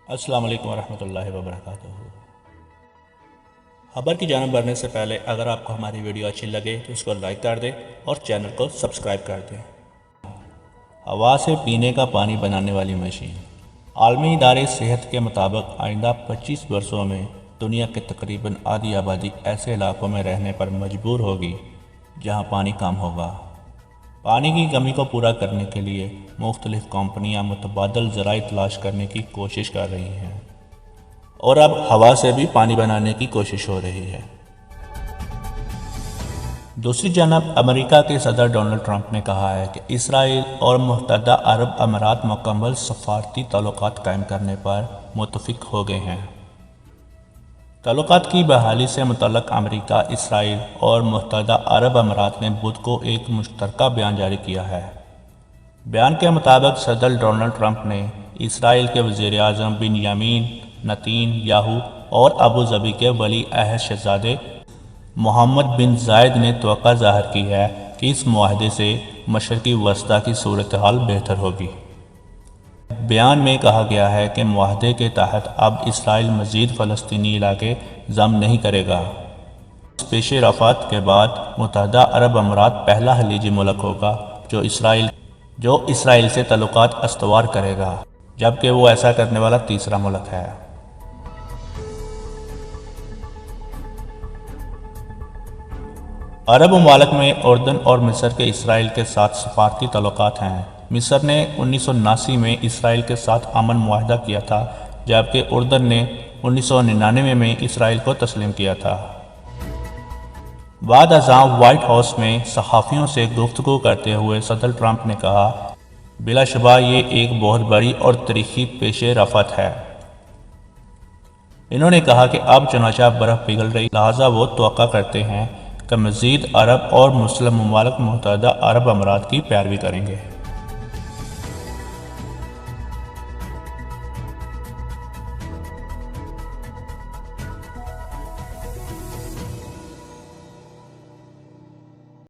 السلام علیکم ورحمۃ اللہ وبرکاتہ۔ خبر کی جانب بڑھنے سے پہلے اگر آپ کو ہماری ویڈیو اچھی لگے تو اس کو لائک کر دیں اور چینل کو سبسکرائب کر دیں۔ ہوا سے پینے کا پانی بنانے والی مشین۔ عالمی ادارے صحت کے مطابق آئندہ 25 برسوں میں دنیا کے تقریباً آدھی آبادی ایسے علاقوں میں رہنے پر مجبور ہوگی جہاں پانی کم ہوگا۔ پانی کی کمی کو پورا کرنے کے لیے مختلف کمپنیاں متبادل ذرائع تلاش کرنے کی کوشش کر رہی ہیں اور اب ہوا سے بھی پانی بنانے کی کوشش ہو رہی ہے۔ دوسری جانب امریکہ کے صدر ڈونلڈ ٹرمپ نے کہا ہے کہ اسرائیل اور متحدہ عرب امارات مکمل سفارتی تعلقات قائم کرنے پر متفق ہو گئے ہیں۔ تعلقات کی بحالی سے متعلق امریکہ، اسرائیل اور متحدہ عرب امارات نے بدھ کو ایک مشترکہ بیان جاری کیا ہے۔ بیان کے مطابق صدر ڈونلڈ ٹرمپ نے اسرائیل کے وزیر اعظم بنیامین نتین یاہو اور ابوظبی کے ولی عہد شہزادے محمد بن زائد نے توقع ظاہر کی ہے کہ اس معاہدے سے مشرقی وسطی کی صورتحال بہتر ہوگی۔ بیان میں کہا گیا ہے کہ معاہدے کے تحت اب اسرائیل مزید فلسطینی علاقے ضم نہیں کرے گا۔ اس پیش رفت کے بعد متحدہ عرب امارات پہلا خلیجی ملک ہوگا جو اسرائیل سے تعلقات استوار کرے گا، جبکہ وہ ایسا کرنے والا تیسرا ملک ہے۔ عرب ممالک میں اردن اور مصر کے اسرائیل کے ساتھ سفارتی تعلقات ہیں۔ مصر نے 1979 میں اسرائیل کے ساتھ امن معاہدہ کیا تھا، جبکہ اردن نے 1999 میں اسرائیل کو تسلیم کیا تھا۔ بعد ازاں وائٹ ہاؤس میں صحافیوں سے گفتگو کرتے ہوئے صدر ٹرمپ نے کہا، بلا شبہ یہ ایک بہت بڑی اور تاریخی پیش رفت ہے۔ انہوں نے کہا کہ اب چنانچہ برف پگھل رہی، لہٰذا وہ توقع کرتے ہیں کہ مزید عرب اور مسلم ممالک متحدہ عرب امارات کی پیروی کریں گے۔